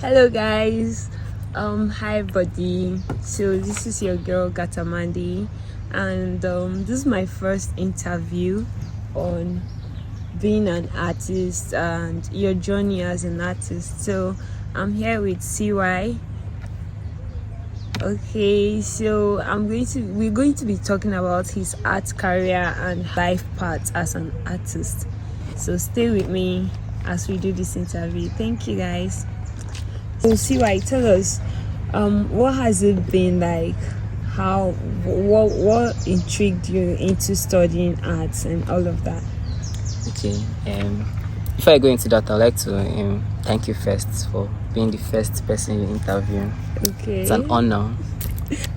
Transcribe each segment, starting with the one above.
Hello guys, hi everybody. So this is your girl Gatamandi, and this is my first interview on being an artist and your journey as an artist. So I'm here with Cee-Y. Okay, so we're going to be talking about his art career and life path as an artist. So stay with me as we do this interview. Thank you guys. So Cee-Y, tell us, what has it been like? What intrigued you into studying arts and all of that? Okay. Before I go into that, I'd like to thank you first for being the first person you interview. Okay. It's an honor.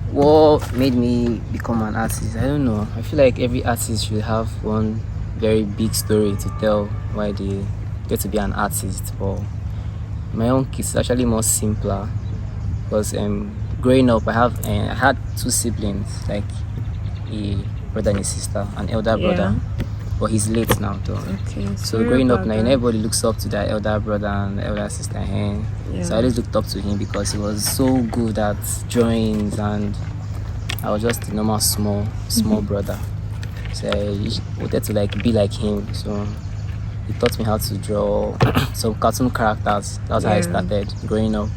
What made me become an artist? I don't know. I feel like every artist should have one very big story to tell why they get to be an artist. But my own case is actually more simpler because growing up, I had two siblings, like a brother and a sister, an elder brother, but he's late now though. Okay. So growing up now, everybody looks up to their elder brother and elder sister. So I always looked up to him because he was so good at drawings, and I was just a normal small brother. So I wanted to be like him. So he taught me how to draw some cartoon characters. That's how I started growing up.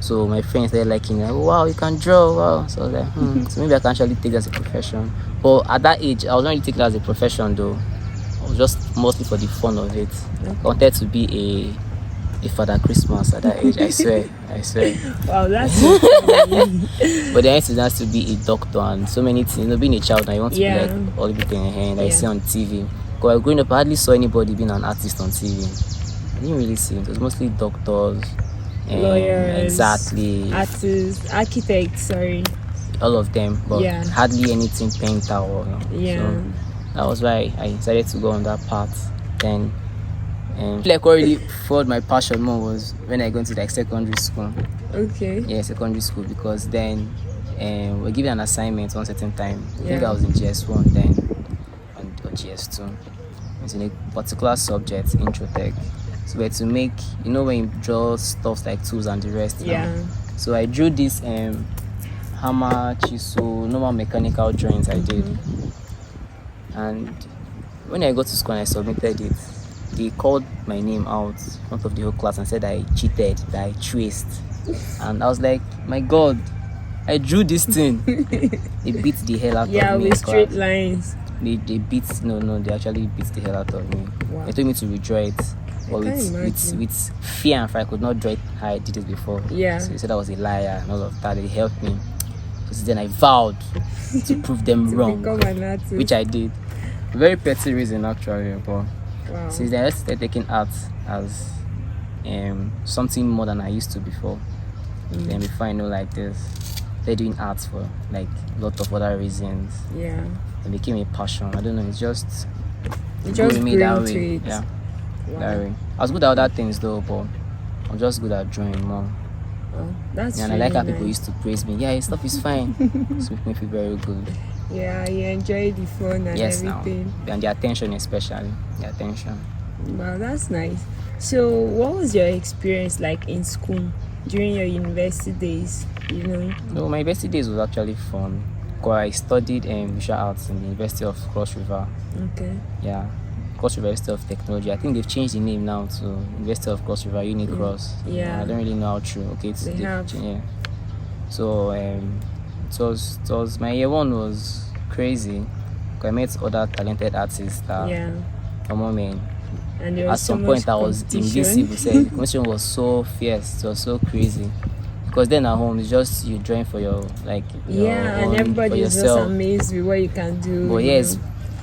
So my friends, they're like, wow, you can draw, wow. So I was like, so maybe I can actually take that as a profession. But at that age, I was not really taking it as a profession though. I was just mostly for the fun of it. I wanted to be a Father Christmas at that age, I swear. Wow, that's so funny. But then I used to be a doctor and so many things. Being a child now, you want to be like all everything in hand, like you see on TV. Because growing up, I hardly saw anybody being an artist on TV. I didn't really see it. It was mostly doctors, lawyers, exactly, artists, architects, sorry, all of them, but hardly anything painter or so that was why I decided to go on that path. Then like what really followed my passion more was when I got into secondary school. Okay. Secondary school, because then we're given an assignment one certain time. I think I was in GS1 then or GS2. It's in a particular subject, intro tech. So we had to make, when you draw stuff like tools and the rest. So I drew this hammer, chisel, normal mechanical drawings I did. And when I got to school and I submitted it, they called my name out in front of the whole class and said I cheated, that I traced. And I was like, my God, I drew this thing. They beat the hell out of me. Yeah, with straight lines. They actually beat the hell out of me. Wow. They told me to redraw it. But with fear and fear, I could not draw it how I did it before. So they said I was a liar and all of that. They helped me. Because then I vowed to prove them wrong, which I did. A very petty reason actually, but since then I started taking art as something more than I used to before. Then before I know like this, they're doing art for like a lot of other reasons. It became a passion. I don't know, it just grew me that way. That way. I was good at other things though, but I'm just good at drawing more. That's and I like how people used to praise me. Yeah, your stuff is fine. It's making me feel very good. Yeah, you enjoy the fun and everything. And the attention especially. The attention. Wow, that's nice. So what was your experience like in school during your university days? No, my university days was actually fun. Because I studied visual arts in the University of Cross River. Okay. Yeah. Cross River University of Technology. I think they've changed the name now to University of Cross River Unicross. I don't really know how true. Okay, So it was my year one was crazy. I met other talented artists that and at some point I was invisible. The competition was so fierce, it was so crazy. Because then at home it's just you drawing for your and everybody is just amazed with what you can do.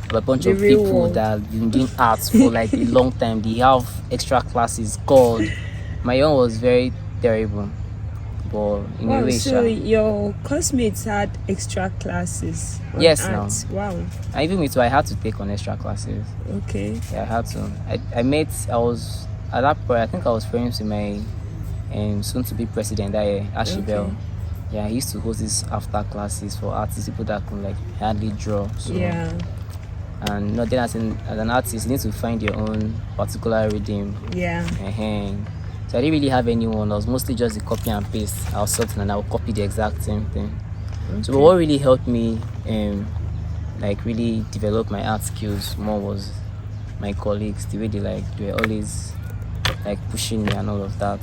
But a bunch of people that have been doing arts for like a long time, they have extra classes. God, my own was very terrible. But in a way, so your classmates had extra classes on arts. Wow. And even me too, I had to take on extra classes. Okay. Yeah, I had to. I was at that point, I think I was friends with my soon to be president that year, Ashibel. Yeah, he used to host these after classes for artists, people that could hardly draw. So And then as an artist, you need to find your own particular rhythm. Yeah. So I didn't really have anyone. I was mostly just the copy and paste. I'll something and I'll copy the exact same thing. Okay. So what really helped me like really develop my art skills more was my colleagues, the way they were always like pushing me and all of that.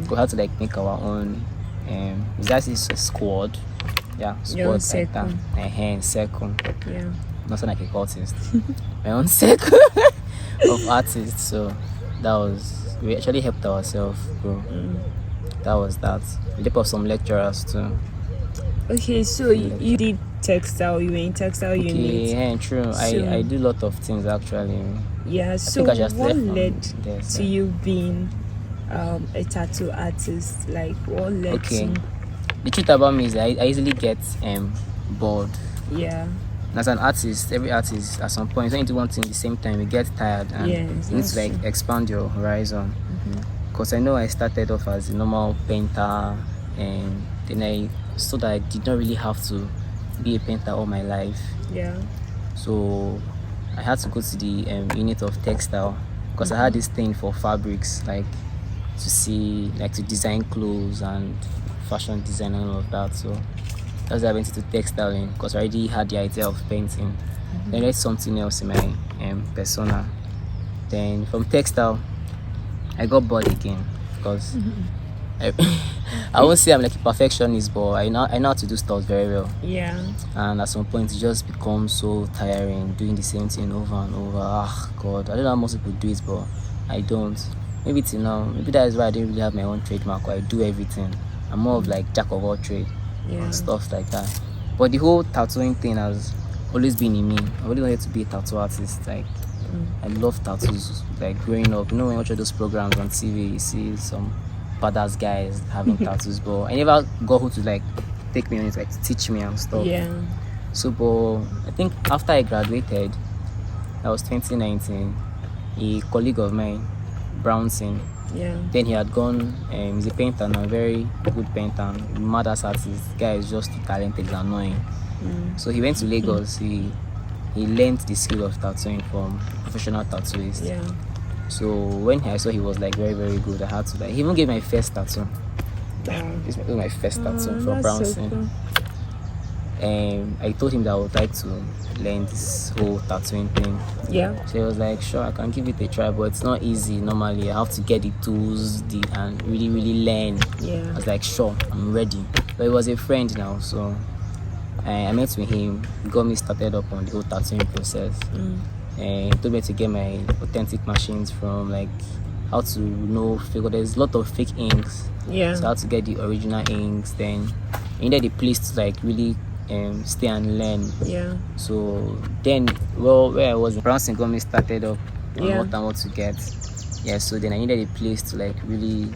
We had to like make our own is that a squad? Yeah, squad like that. Circle. Yeah. Not like a artist. My own circle of artists. So we actually helped ourselves grow. That was that. We helped of some lecturers too. Okay, so you did textile, you were in textile unit. Yeah, true. So, I do a lot of things actually. Yeah, so what led to you being a tattoo artist? Like what led to... The truth about me is I easily get bored. Yeah. As an artist, every artist at some point, when you do one thing at the same time, you get tired and you need to like expand your horizon. Because I know I started off as a normal painter, and then I saw that I did not really have to be a painter all my life. Yeah. So I had to go to the unit of textile because I had this thing for fabrics, like to design clothes and fashion design and all of that. So that's why I went into textiling because I already had the idea of painting. Then I did something else in my persona. Then from textile, I got bored again because I won't say I'm like a perfectionist, but I know how to do stuff very well. Yeah. And at some point, it just becomes so tiring doing the same thing over and over. Ah, God, I don't know how most people do it, but I don't. Maybe till now, maybe that is why I didn't really have my own trademark. I do everything. I'm more of like jack of all trade and stuff like that. But the whole tattooing thing has always been in me. I really wanted to be a tattoo artist. Like I love tattoos. Like growing up, when you watch all those programs on TV, you see some badass guys having tattoos, but I never got who to like take me on it, like to teach me and stuff. Yeah. So, but I think after I graduated, that was 2019. A colleague of mine, Brownson. Yeah. Then he had gone. He's a painter now, very good painter, madass artist. The guy is just too talented and annoying. So he went to Lagos. He learned the skill of tattooing from professional tattooist. Yeah. So when I saw he was like very, very good, I had to like. He even gave my first tattoo. This was my first tattoo from Brownson. So cool. I told him that I would like to learn this whole tattooing thing. Yeah. So he was like, sure, I can give it a try, but it's not easy. Normally, I have to get the tools and really, really learn. Yeah. I was like, sure, I'm ready. But he was a friend now, so I met with him. He got me started up on the whole tattooing process. And he told me to get my authentic machines from like how to figure there's a lot of fake inks. Yeah. So how to get the original inks. Then I needed a place to like really stay and learn. Yeah. So then, where I was, Brownson got me started up on what to get. Yeah. So then I needed a place to like really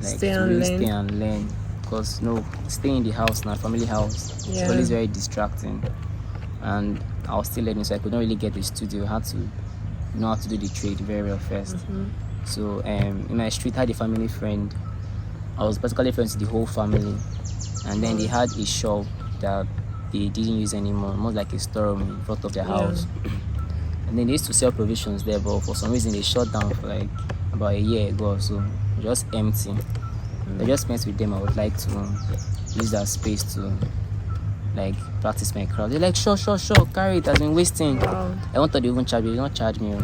stay and learn. Because staying in the house now, family house, it's always very distracting. And I was still learning, so I could not really get the studio. I had to know how to do the trade very well first. So in my street, I had a family friend. I was basically friends with the whole family. And then they had a shop that they didn't use anymore, more like a storeroom in front of their house. And then they used to sell provisions there, but for some reason they shut down for like about a year ago or so, just empty. I just met with them. I would like to use that space to like practice my craft. They're like, sure, carry it. I've been wasting. Wow. I wanted to even charge me. They don't charge me.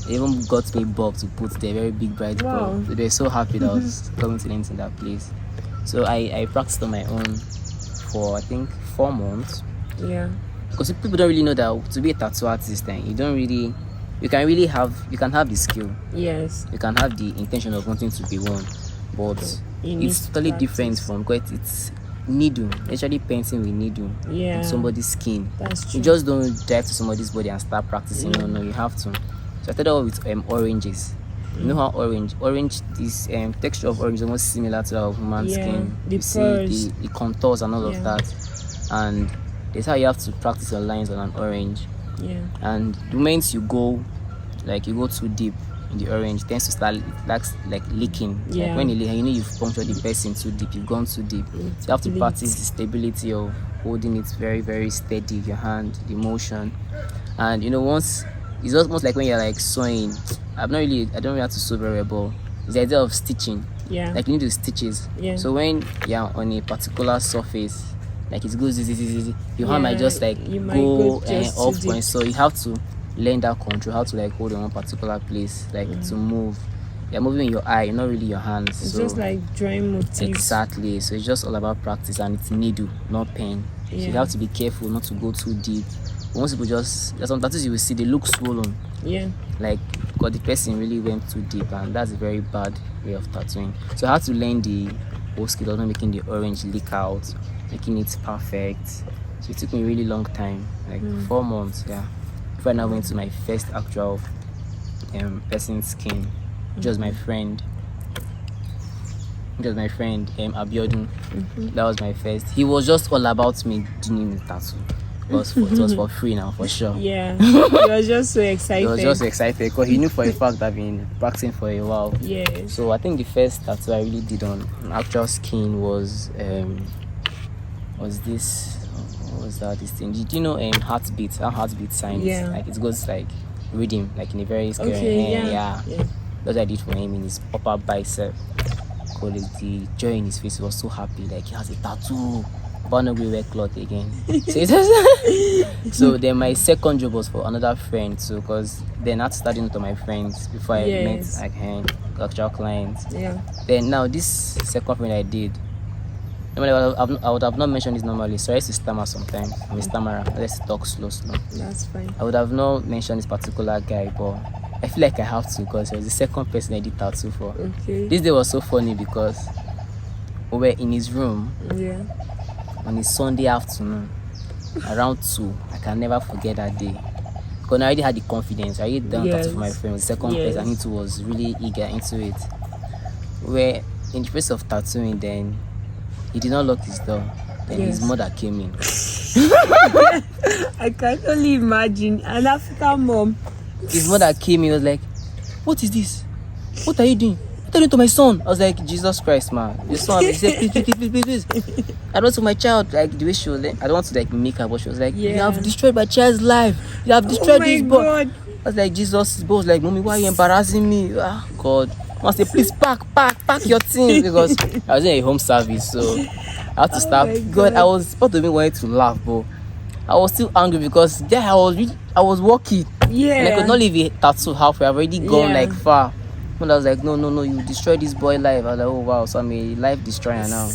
They even got me bulb to put their very big bright bulb. So they're so happy that I was coming to them in that place. So I practiced on my own for I think 4 months. Yeah. Because people don't really know that to be a tattoo artist, then you can have the skill. Yes. You can have the intention of wanting to be one, but it's totally different from it's needle. Actually painting with needle in somebody's skin. That's true. You just don't dive to somebody's body and start practicing. No, you have to. So I started off with oranges. You know how orange this texture of orange is almost similar to that of human skin. You see the contours and all of that, and that's how you have to practice your lines on an orange. And the moment you go too deep in the orange, it tends to start like leaking. Like when you've punctured the person too deep, you've gone too deep. So you have to practice the stability of holding it very, very steady, your hand, the motion. And once it's almost like when you're like sewing. I don't really have to sew very well, but is the idea of stitching. Yeah. Like you need to stitches. Yeah. So when you're on a particular surface, like it goes easy, your hand might just like go off point. So you have to learn that control, how to like hold in one particular place, like to move. You're moving your eye, not really your hands. It's so just like drawing motifs. Exactly. So it's just all about practice, and it's needle, not pen. Yeah. So you have to be careful not to go too deep. Most people there's some tattoos you will see, they look swollen. Yeah. Like, because the person really went too deep, and that's a very bad way of tattooing. So I had to learn the whole skill of not making the orange leak out, making it perfect. So it took me a really long time, like 4 months, yeah. Before I now went to my first actual person's skin. Just my friend. Abiodun. That was my first. He was just all about me doing the tattoo. It was for free now, for sure. Yeah. He was just so excited. He was just excited because he knew for a fact I've been practicing for a while. Yeah. So I think the first tattoo I really did on actual skin was this. What was that? This thing. Did you know heartbeat? How heartbeat signs? Yeah. Like it goes like rhythm, like in a very scary. Okay. Yeah. That's what I did for him in his upper bicep. Because the joy in his face, was so happy, like he has a tattoo. But no, we wear cloth again. So then my second job was for another friend. So because then I had to start into my friends before I met like actual clients. Yeah. Then now this second friend I did. Normally I would have not mentioned this normally. So I used to stammer sometimes. I'm a stammerer. Let's talk slow. That's fine. I would have not mentioned this particular guy, but I feel like I have to because he was the second person I did tattoo for. Okay. This day was so funny because we were in his room. Yeah. On a Sunday afternoon, around 2. I can never forget that day. Because I already had the confidence. I already done tattoo for my friend. The second person, and he was really eager into it. We're in the place of tattooing, then he did not lock his door. Then his mother came in. I can only imagine an African mom. His mother came in, was like, "What is this? What are you doing? What are you doing to my son?" I was like, "Jesus Christ, man. Your son." He said, please. I don't want my child, like the way she was like, I don't want to like make her, but she was like, "You have destroyed my child's life. You have destroyed this boy." I was like, Jesus. His boy was like, "Mommy, why are you embarrassing me?" Ah, God. I must say, "Please pack your things," because I was in a home service, so I had to stop. God, I was supposed to be wanting to laugh, but I was still angry because there I was walking. Yeah. And I could not leave a tattoo halfway. I've already gone like far. When I was like, no, you destroyed this boy life. I was like, oh wow, so I'm a life destroyer now.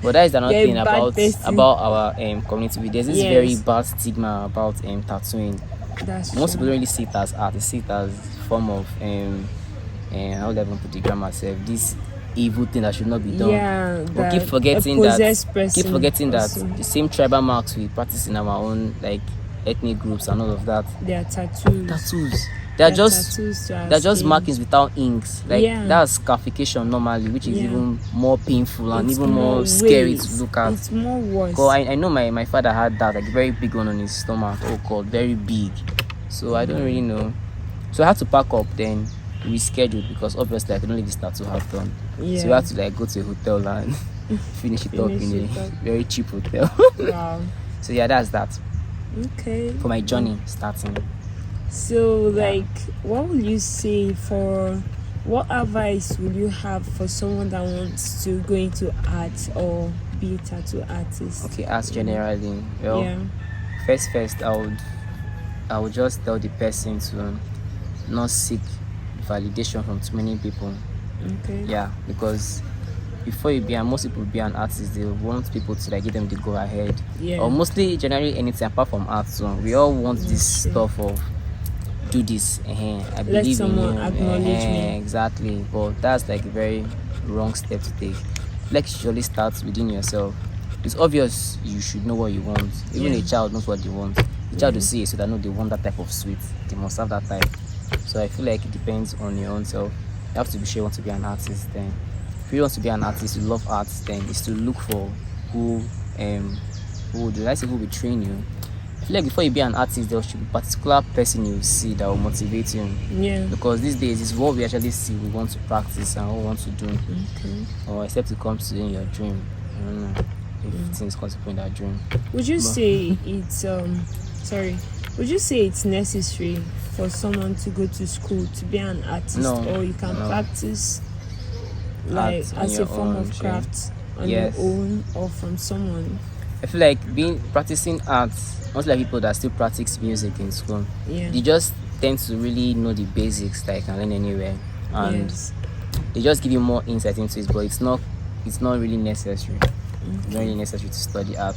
But that is another thing about our community. There's this very bad stigma about tattooing. Most people don't really see it as art. They see it as form of how would I even put the grammar myself? This evil thing that should not be done. Yeah. But keep forgetting that the same tribal marks we practice in our own like ethnic groups and all of that. They are tattoos. They're just markings without inks. Like that's scarification normally, which is even more painful and even more scary to look at. It's more worse. So I know my father had that, like a very big one on his stomach. Oh God, very big. So I don't really know. So I had to pack up, then reschedule because obviously I couldn't leave this tattoo half done. Yeah. So we had to like go to a hotel and finish it up in a very cheap hotel. Wow. So yeah, that's that. Okay. For my journey starting. So what will you say what advice will you have for someone that wants to go into art or be a tattoo artist? Okay, arts generally. Well, first I would just tell the person to not seek validation from too many people. Okay. Yeah, because before most people be an artist, they want people to like give them the go ahead. Yeah. Or mostly generally anything apart from art. So we all want this stuff of do this. I believe let someone in you. Acknowledge me. Exactly. But that's like a very wrong step to take. Like usually starts within yourself. It's obvious you should know what you want. Even a child knows what they want. The child will see it, so they know they want that type of sweet. They must have that type. So I feel like it depends on your own self. You have to be sure you want to be an artist. Then if you want to be an artist, you love art, then it's to look for who will train you. I feel like before you be an artist, there should be a particular person you see that will motivate you. Yeah. Because these days is what we actually see we want to practice and what we want to do. Okay. Or except it comes to in your dream. I don't know if things come to in that dream. Would you say it's necessary for someone to go to school to be an artist, or you can practice like art as a form of craft on your own or from someone? I feel like practicing art, most like people that still practice music in school, they just tend to really know the basics that you can learn anywhere, and they just give you more insight into it, but it's not really necessary. It's not really necessary to study art.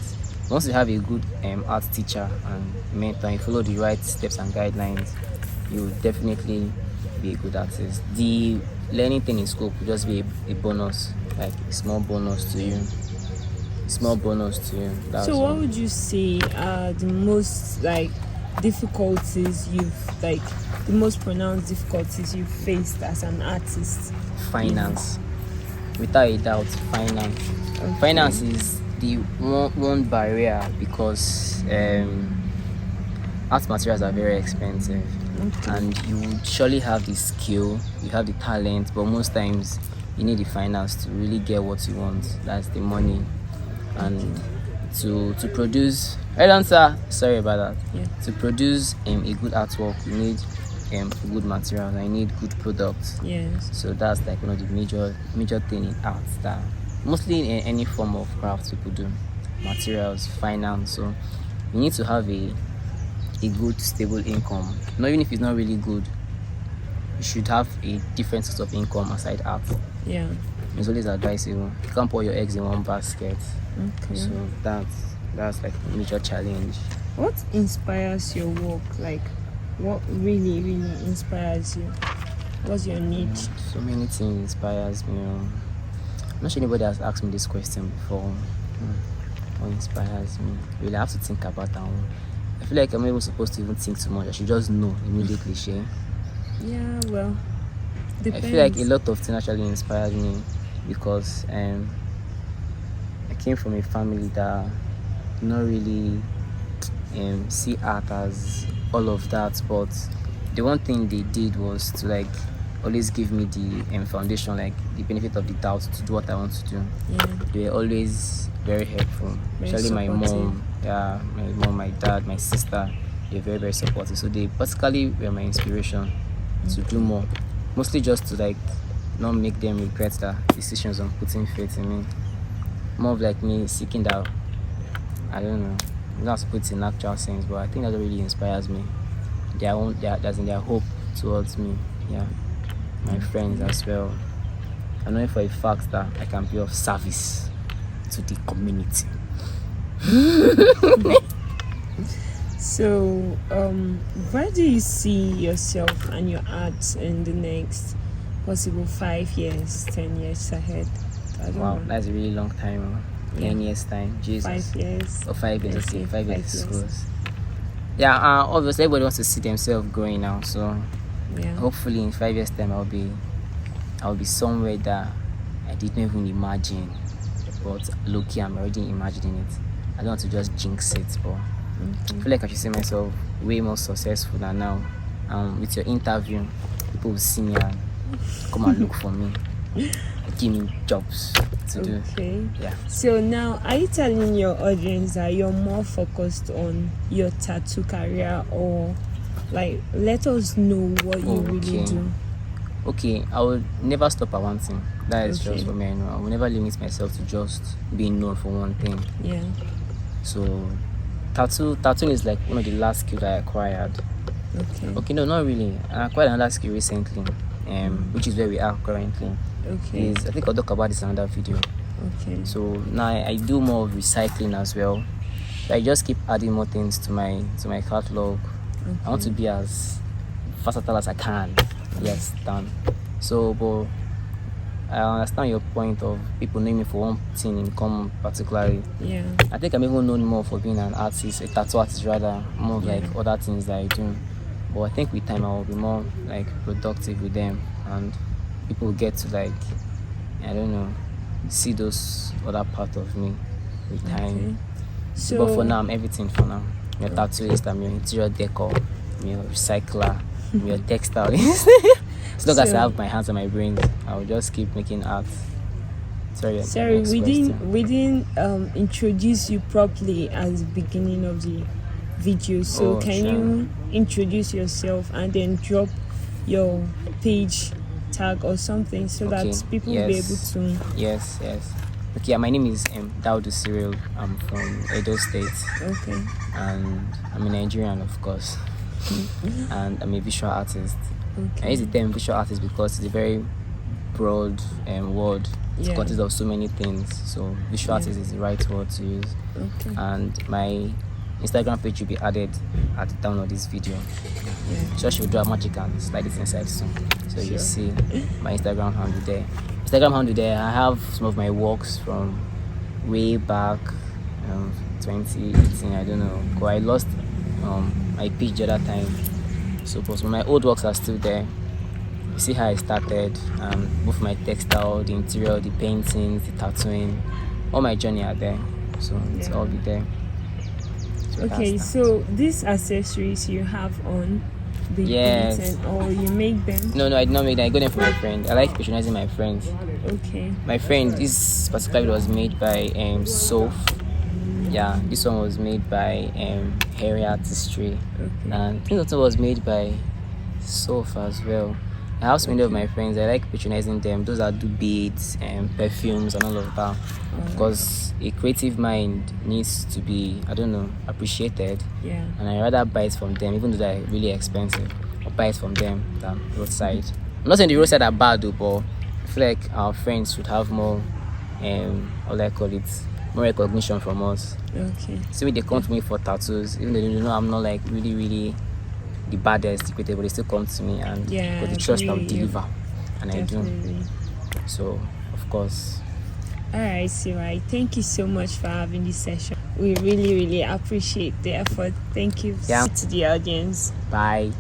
Once you have a good art teacher and mentor and you follow the right steps and guidelines, you will definitely be a good artist. The learning thing in school could just be a bonus, like a small bonus to you. That's so what would you say are the most difficulties the most pronounced difficulties you've faced as an artist? Finance. Without a doubt, finance. Finance is the one barrier, because art materials are very expensive, and you would surely have the skill, you have the talent, but most times you need the finance to really get what you want. That's the money. And to produce, sorry about that. To produce a good artwork, you need good materials. I need good products. So that's like one of the major thing in art that mostly in any form of craft people do. Materials, finance. So you need to have a good stable income. Not even if it's not really good, you should have a different source of income aside art. It's always advisable. You can't put your eggs in one basket. So that's like a major challenge. What inspires your work? Like, what really inspires you? What's your need? So many things inspires me. I'm not sure anybody has asked me this question before. What inspires me? Really, I have to think about that one. I feel like I'm not even supposed to even think too much. I should just know immediately. Yeah, well, depends. I feel like a lot of things actually inspired me, because I came from a family that not really see art as all of that, but the one thing they did was to always give me the foundation, like the benefit of the doubt to do what I want to do. They were always very helpful, especially my mom, my dad, my sister. They're very, very supportive, so they basically were my inspiration to do more, mostly just to not make them regret their decisions on putting faith in me. More of like me seeking that, I don't know, not to put it in actual sense, but I think that really inspires me. That's in their hope towards me. My friends as well. I know for a fact that I can be of service to the community. So, where do you see yourself and your art in the next possible 5 years, 10 years ahead? Wow, that's a really long time. 10 years time, Jesus. 5 years. Or 5 years, okay, 5 years. Obviously everybody wants to see themselves growing now, so hopefully in 5 years time I'll be somewhere that I didn't even imagine, but low-key I'm already imagining it. I don't want to just jinx it, but I feel like I should see myself way more successful than now. With your interview, people will see me and come and look for me, give me jobs to do. So now, are you telling your audience that you're more focused on your tattoo career, or let us know what you really do? Okay, I will never stop at one thing. That is just for me. I know I will never limit myself to just being known for one thing. So tattooing is like one of the last skills I acquired. Okay, no, not really. I acquired another skill recently, which is where we are currently. I think I'll talk about this in another video. So now I do more of recycling as well. So I just keep adding more things to my catalog. I want to be as versatile as I can. Yes, done. So, but I understand your point of people knowing me for one thing in common, particularly. I think I'm even known more for being an artist, a tattoo artist rather, more like other things that I do. But I think with time I will be more productive with them, and people will get to I don't know, see those other parts of me with time. So, but for now, I'm everything for now. I'm your tattooist, I'm your interior decor, I'm your recycler, I'm your textile. As long as I have my hands on my brain, I'll just keep making art. Sorry, we didn't introduce you properly at the beginning of the video. So can you introduce yourself and then drop your page tag or something so that people will be able to. Yes. Okay, my name is Daudu Cyril. I'm from Edo State. Okay. And I'm a Nigerian, of course. And I'm a visual artist. Okay. I use the term visual artist because it's a very broad word. It consists of so many things. So visual artist is the right word to use. Okay. And my Instagram page will be added at the down of this video. So she will draw magic and slide it inside soon. So you see my Instagram handle there. I have some of my works from way back 2018. I don't know, because I lost my page the other time. So but my old works are still there. You see how I started, both my textile, the interior, the paintings, the tattooing, all my journey are there. So it's all be there. So okay, so these accessories you have on the bulletin, or you make them? No, I did not make them. I got them from my friend. I like patronizing my friends. Okay. My friend, this particular was made by Soph. Yeah, this one was made by Hairy Artistry. Okay. And this also was made by Soph as well. I have so many of my friends. I like patronizing them. Those that do beads and perfumes and all of that. Because a creative mind needs to be, appreciated. Yeah. And I rather buy it from them, even though they're really expensive. Or buy it from them than roadside. I'm not saying the roadside are bad though, but I feel like our friends should have more, more recognition from us. Okay. So when they come to me for tattoos, even though they know I'm not like really the baddest creative, but they still come to me and for the trust I'll deliver, and definitely. I do. So of course. Alright, Cee-Y, thank you so much for having this session. We really appreciate the effort. Thank you to the audience. Bye.